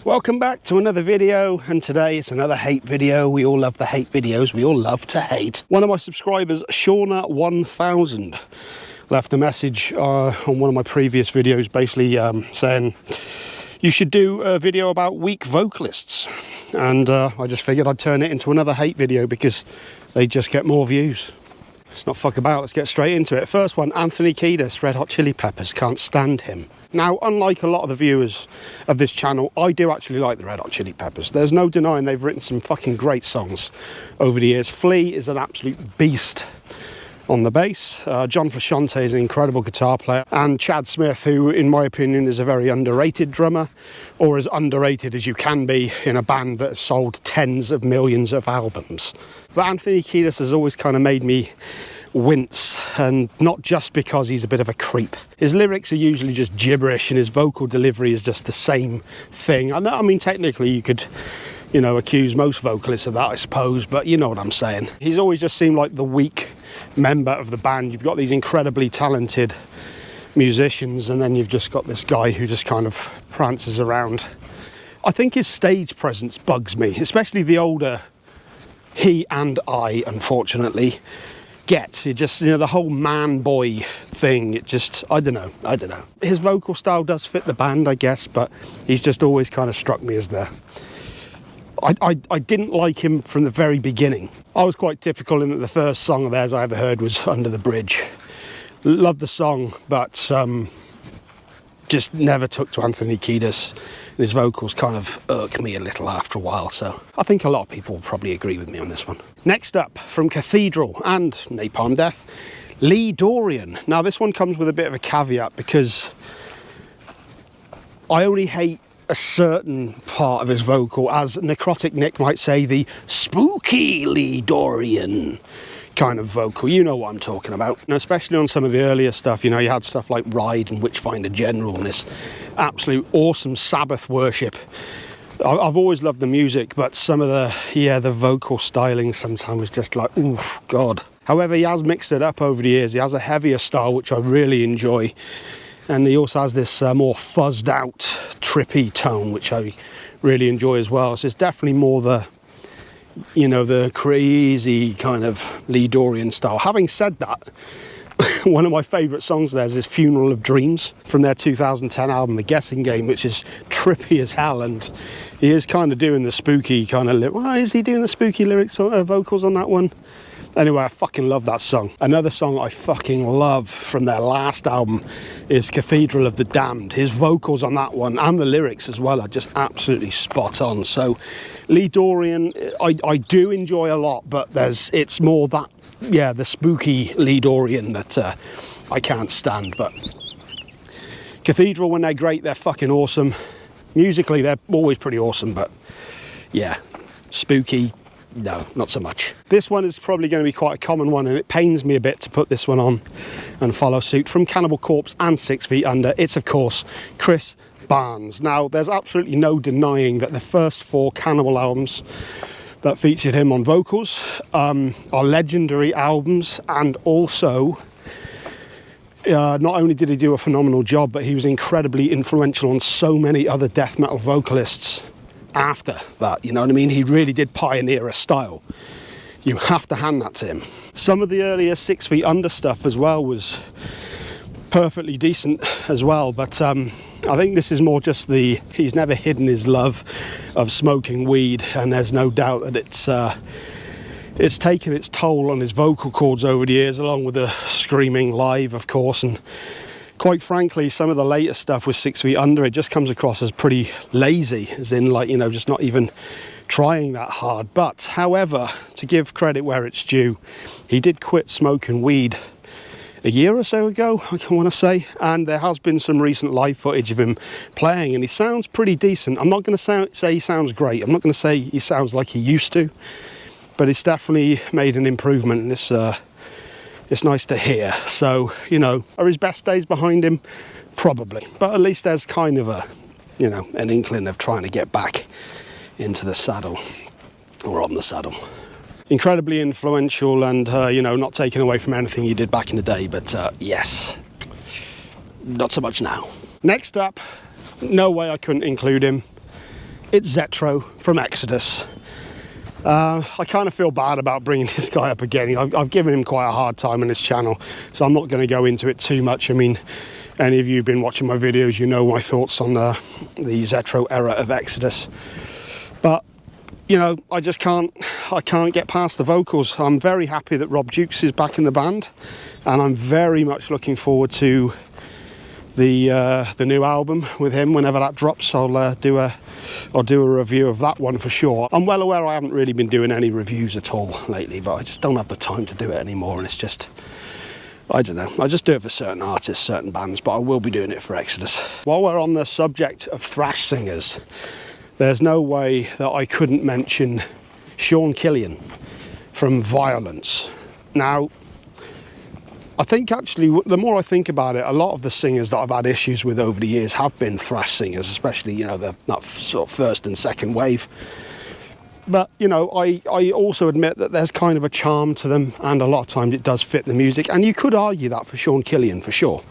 Welcome back to another video, and today it's another hate video. We all love the hate videos. We all love to hate. One of my subscribers, Shauna1000, left a message on one of my previous videos basically saying you should do a video about weak vocalists, and I just figured I'd turn it into another hate video because they just get more views. Let's not fuck about, let's get straight into it. First one, Anthony Kiedis, Red Hot Chili Peppers, can't stand him. Now, unlike a lot of the viewers of this channel, I do actually like the Red Hot Chili Peppers. There's no denying they've written some fucking great songs over the years. Flea is an absolute beast on the bass. John Frusciante is an incredible guitar player. And Chad Smith, who, in my opinion, is a very underrated drummer, or as underrated as you can be in a band that has sold tens of millions of albums. But Anthony Kiedis has always kind of made me wince, and not just because he's a bit of a creep. His lyrics are usually just gibberish and his vocal delivery is just the same thing. I mean, technically you could, you know, accuse most vocalists of that, I suppose, but you know what I'm saying. He's always just seemed like the weak member of the band. You've got these incredibly talented musicians, and then you've just got this guy who just kind of prances around. I think his stage presence bugs me, especially the older he and I, unfortunately, get. It just, you know, the whole man boy thing, it just, I don't know. His vocal style does fit the band, I guess, but he's just always kind of struck me as I didn't like him from the very beginning. I was quite typical in that the first song of theirs I ever heard was Under the Bridge. Loved the song, but just never took to Anthony Kiedis. His vocals kind of irk me a little after a while, so I think a lot of people will probably agree with me on this one. Next up, from Cathedral and Napalm Death, Lee Dorian. Now this one comes with a bit of a caveat because I only hate a certain part of his vocal, as Necrotic Nick might say, the spooky Lee Dorian kind of vocal. You know what I'm talking about. And especially on some of the earlier stuff, you know, you had stuff like Ride and Witchfinder General and this absolute awesome Sabbath worship. I've always loved the music, but some of the vocal styling sometimes was just like, oof, God. However, he has mixed it up over the years. He has a heavier style, which I really enjoy. And he also has this more fuzzed out, trippy tone, which I really enjoy as well. So it's definitely more the, you know, the crazy kind of Lee Dorian style. Having said that, one of my favourite songs there is Funeral of Dreams from their 2010 album, The Guessing Game, which is trippy as hell, and he is kind of doing the spooky kind of why is he doing the spooky lyrics vocals on that one? Anyway, I fucking love that song. Another song I fucking love from their last album is Cathedral of the Damned. His vocals on that one, and the lyrics as well, are just absolutely spot on. So Lee Dorian, I do enjoy a lot, but it's more that, yeah, the spooky Lee Dorian that I can't stand. But Cathedral, when they're great, they're fucking awesome. Musically, they're always pretty awesome, but yeah, spooky, no, not so much. This one is probably going to be quite a common one, and it pains me a bit to put this one on and follow suit. From Cannibal Corpse and 6 Feet Under, it's of course Chris Barnes. Now, there's absolutely no denying that the first 4 Cannibal albums that featured him on vocals are legendary albums, and also not only did he do a phenomenal job, but he was incredibly influential on so many other death metal vocalists after that, you know what I mean? He really did pioneer a style. You have to hand that to him. Some of the earlier 6 Feet Under stuff as well was perfectly decent as well, but I think this is more just he's never hidden his love of smoking weed, and there's no doubt that it's taken its toll on his vocal cords over the years, along with the screaming live, of course. And quite frankly, some of the later stuff with 6 Feet Under, it just comes across as pretty lazy, as in, like, you know, just not even trying that hard. But however, to give credit where it's due, he did quit smoking weed a year or so ago, I want to say, and there has been some recent live footage of him playing, and he sounds pretty decent. I'm not going to say he sounds great. I'm not going to say he sounds like he used to, but it's definitely made an improvement, and it's nice to hear. So, you know, are his best days behind him? Probably, but at least there's kind of a, you know, an inkling of trying to get back into the saddle, or on the saddle. Incredibly influential, and you know, not taken away from anything he did back in the day, but yes, not so much now. Next up, no way I couldn't include him, It's Zetro from Exodus. I kind of feel bad about bringing this guy up again. I've given him quite a hard time on his channel, so I'm not going to go into it too much. I mean, any of you who've been watching my videos, you know my thoughts on the Zetro era of Exodus. But, you know, I can't get past the vocals. I'm very happy that Rob Dukes is back in the band, and I'm very much looking forward to the new album with him. Whenever that drops, I'll do a review of that one for sure. I'm well aware I haven't really been doing any reviews at all lately, but I just don't have the time to do it anymore, and it's just, I don't know, I just do it for certain artists, certain bands, but I will be doing it for Exodus. While we're on the subject of thrash singers, there's no way that I couldn't mention Sean Killian from Vio-Lence. Now, I think actually, the more I think about it, a lot of the singers that I've had issues with over the years have been thrash singers, especially, you know, that sort of first and second wave. But, you know, I also admit that there's kind of a charm to them, and a lot of times it does fit the music, and you could argue that for Sean Killian for sure.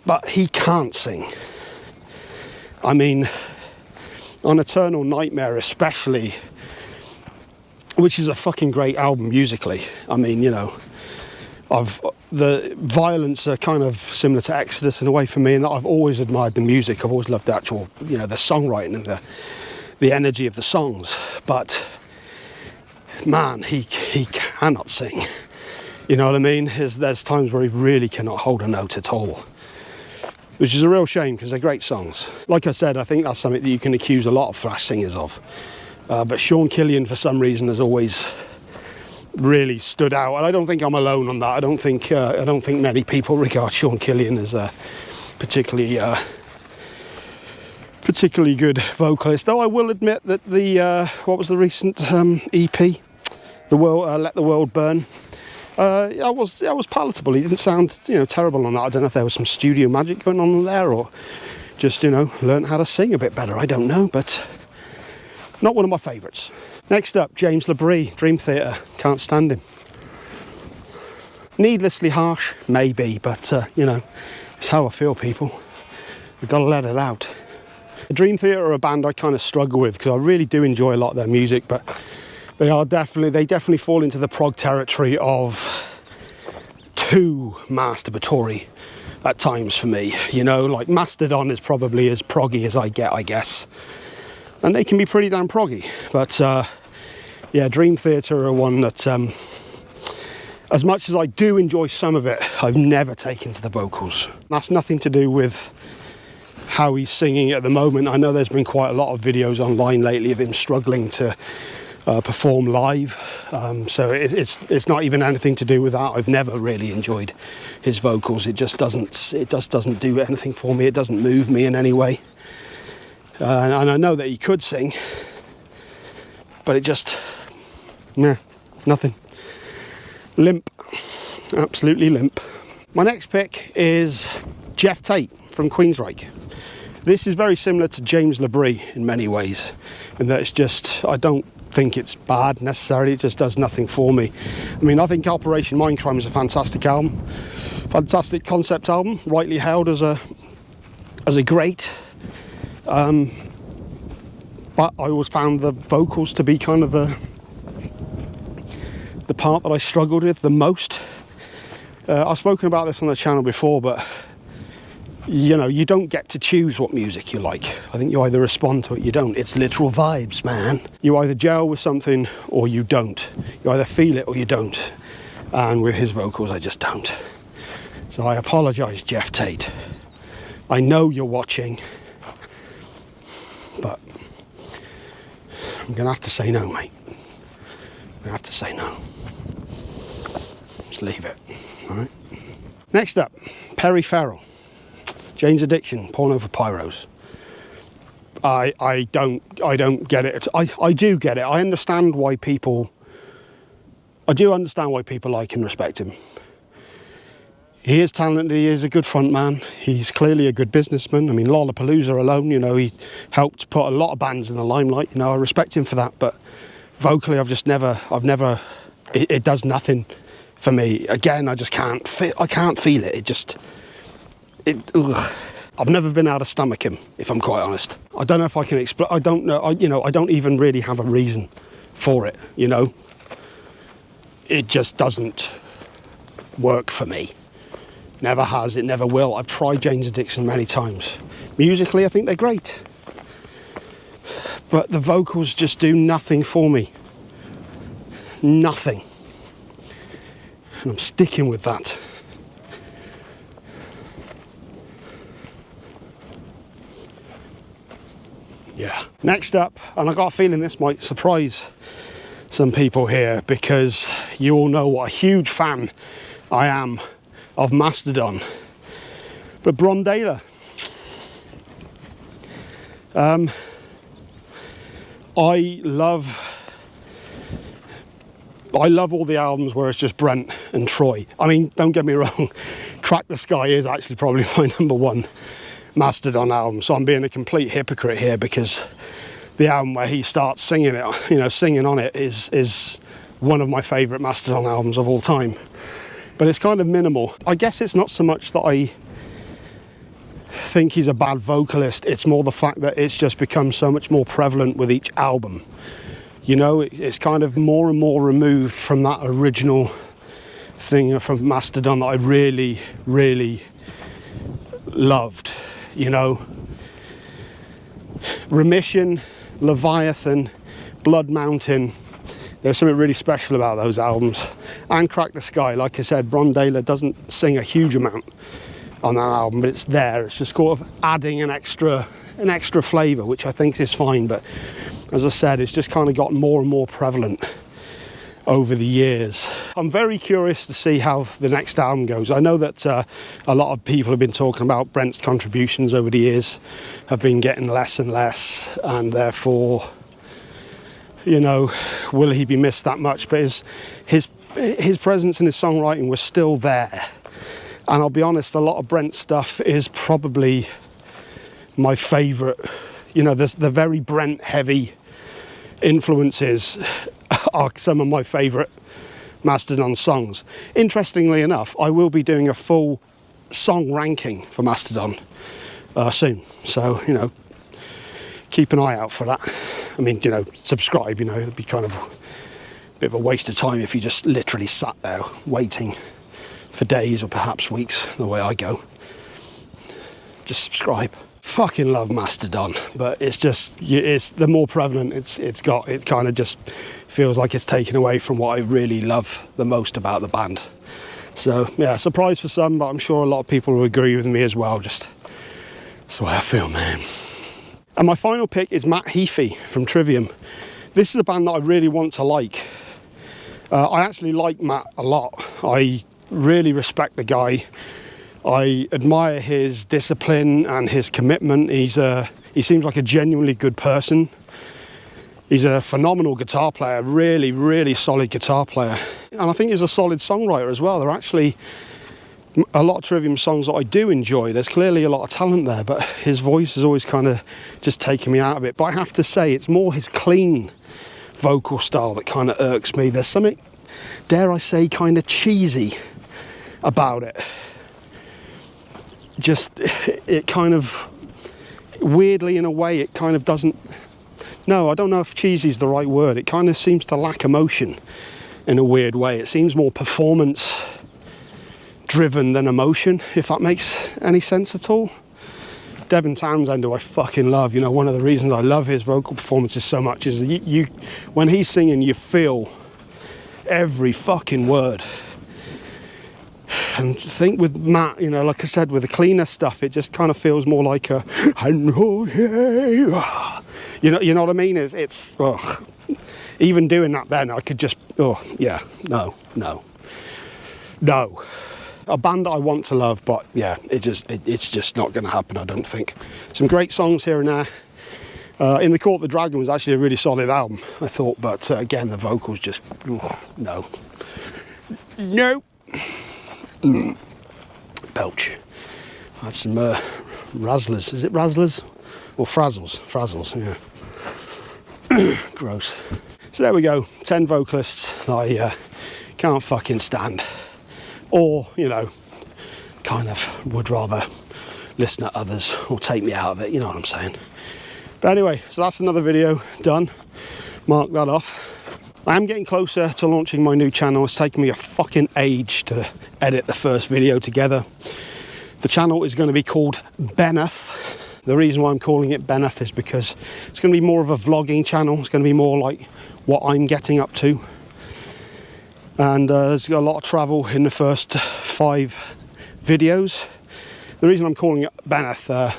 But he can't sing. I mean, on Eternal Nightmare especially, which is a fucking great album musically. I mean, you know, the Vio-Lence are kind of similar to Exodus in a way for me, in that I've always admired the music. I've always loved the actual, you know, the songwriting and the energy of the songs. But man, he cannot sing. You know what I mean? There's times where he really cannot hold a note at all, which is a real shame because they're great songs. Like I said, I think that's something that you can accuse a lot of thrash singers of. But Sean Killian, for some reason, has always really stood out, and I don't think I'm alone on that. I don't think many people regard Sean Killian as a particularly good vocalist. Though I will admit that the what was the recent EP, the world Let the World Burn, that was palatable. He didn't sound, you know, terrible on that. I don't know if there was some studio magic going on there, or just, you know, learn how to sing a bit better. I don't know, but not one of my favourites. Next up, James LaBrie, Dream Theater. Can't stand him. Needlessly harsh, maybe, but you know, it's how I feel, people. We've got to let it out. The Dream Theater are a band I kind of struggle with because I really do enjoy a lot of their music, but they definitely fall into the prog territory of too masturbatory at times for me. You know, like Mastodon is probably as proggy as I get, I guess. And they can be pretty damn proggy, but yeah, Dream Theater are one that, as much as I do enjoy some of it, I've never taken to the vocals. That's nothing to do with how he's singing at the moment. I know there's been quite a lot of videos online lately of him struggling to perform live, so it's not even anything to do with that. I've never really enjoyed his vocals. It just doesn't do anything for me. It doesn't move me in any way. And I know that he could sing, but it just, nah, nothing. Limp, absolutely limp. My next pick is Geoff Tate from Queensryche. This is very similar to James LaBrie in many ways, in that it's just, I don't think it's bad necessarily, it just does nothing for me. I mean, I think Operation Mindcrime is a fantastic album, fantastic concept album, rightly held as a great. But I always found the vocals to be kind of the part that I struggled with the most. I've spoken about this on the channel before, but you know, you don't get to choose what music you like. I think you either respond to it or you don't. It's literal vibes, man. You either gel with something or you don't. You either feel it or you don't. And with his vocals, I just don't. So I apologise, Geoff Tate. I know you're watching, but I'm going to have to say no, mate. I'm going to have to say no. Just leave it, all right? Next up, Perry Farrell. Jane's Addiction, Porno for Pyros. I don't get it. I do get it. I do understand why people like and respect him. He is talented, he is a good front man, he's clearly a good businessman. I mean, Lollapalooza alone, you know, he helped put a lot of bands in the limelight, you know, I respect him for that, but vocally it does nothing for me. Again, I just can't feel it. I've never been able to stomach him, if I'm quite honest. I don't know if I can explain. I don't know. I don't even really have a reason for it. It just doesn't work for me. Never has. It never will. I've tried Jane's Addiction many times. Musically, I think they're great, but the vocals just do nothing for me. Nothing. And I'm sticking with that. Yeah. Next up, and I got a feeling this might surprise some people here, because you all know what a huge fan I am of Mastodon. But Brondela. I love all the albums where it's just Brent and Troy. I mean, don't get me wrong, Crack the Sky is actually probably my #1 Mastodon album, so I'm being a complete hypocrite here, because the album where he starts singing it, singing on it, is one of my favourite Mastodon albums of all time. But it's kind of minimal. I guess it's not so much that I think he's a bad vocalist, it's more the fact that it's just become so much more prevalent with each album. It's kind of more and more removed from that original thing from Mastodon that I really, really loved. Remission, Leviathan, Blood Mountain, there's something really special about those albums. And Crack the Sky, like I said, Brondela doesn't sing a huge amount on that album, but it's there. It's just sort of adding an extra flavour, which I think is fine. But as I said, it's just kind of gotten more and more prevalent over the years. I'm very curious to see how the next album goes. I know that a lot of people have been talking about Brent's contributions over the years have been getting less and less, and therefore, will he be missed that much? But his presence and his songwriting was still there. And I'll be honest, a lot of Brent's stuff is probably my favourite. The very Brent heavy influences are some of my favourite Mastodon songs. Interestingly enough, I will be doing a full song ranking for Mastodon soon. So, keep an eye out for that. I mean, subscribe, it'd be kind of a bit of a waste of time if you just literally sat there waiting for days or perhaps weeks, the way I go. Just subscribe. Fucking love Mastodon, but it's the more prevalent it kind of just feels like it's taken away from what I really love the most about the band. So yeah, surprise for some, but I'm sure a lot of people will agree with me as well. Just that's the way I feel, man. And my final pick is Matt Heafy from Trivium. This is a band that I really want to like. I actually like Matt a lot. I really respect the guy. I admire his discipline and his commitment. He seems like a genuinely good person. He's a phenomenal guitar player, really, really solid guitar player. And I think he's a solid songwriter as well. There are actually a lot of Trivium songs that I do enjoy. There's clearly a lot of talent there, but his voice has always kind of just taken me out of it. But I have to say, it's more his clean vocal style that kind of irks me. There's something, dare I say, kind of cheesy about it. Just, it kind of, weirdly in a way, it kind of doesn't, no, I don't know if cheesy is the right word. It kind of seems to lack emotion in a weird way. It seems more performance driven than emotion, if that makes any sense at all. Devin Townsend, who I fucking love, one of the reasons I love his vocal performances so much is you when he's singing, you feel every fucking word. And I think with Matt, like I said, with the cleaner stuff, it just kind of feels more like a, you know what I mean? It's even doing that then, I could just, no. A band that I want to love, but yeah, it's just not going to happen, I don't think. Some great songs here and there. In the Court of the Dragon was actually a really solid album, I thought, but again, the vocals just, no. Belch. I had some Razzlers. Is it Razzlers? Or Frazzles? Frazzles, yeah. Gross. So there we go. 10 vocalists that I can't fucking stand. Or, kind of would rather listen to others or take me out of it, you know what I'm saying. But anyway, so that's another video done. Mark that off. I am getting closer to launching my new channel. It's taken me a fucking age to edit the first video together. The channel is going to be called Benneth. The reason why I'm calling it Benneth is because it's going to be more of a vlogging channel. It's going to be more like what I'm getting up to. And there's got a lot of travel in the first 5 videos. The reason I'm calling it Benneth, a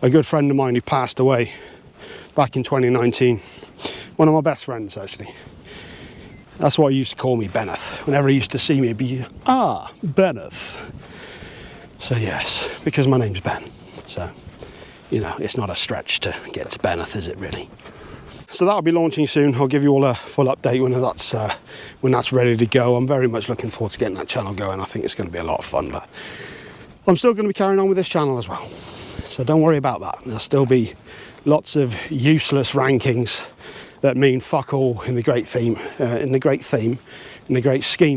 good friend of mine who passed away back in 2019. One of my best friends, actually. That's why he used to call me Benneth. Whenever he used to see me, he'd be, ah, Benneth. So yes, because my name's Ben. So, you know, it's not a stretch to get to Benneth, is it really? So that'll be launching soon. I'll give you all a full update when that's ready to go. I'm very much looking forward to getting that channel going. I think it's going to be a lot of fun, but I'm still going to be carrying on with this channel as well. So don't worry about that. There'll still be lots of useless rankings that mean fuck all in the great scheme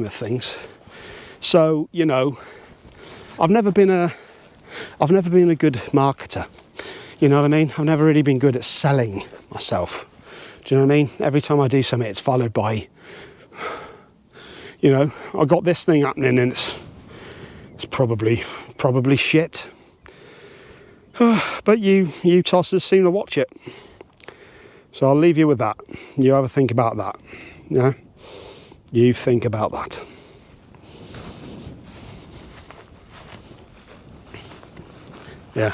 of things. So, you know, I've never been a good marketer. You know what I mean? I've never really been good at selling myself. Do you know what I mean? Every time I do something, it's followed by, you know, I got this thing happening and it's probably shit. But you tossers seem to watch it. So I'll leave you with that. You have a think about that. Yeah? You think about that. Yeah.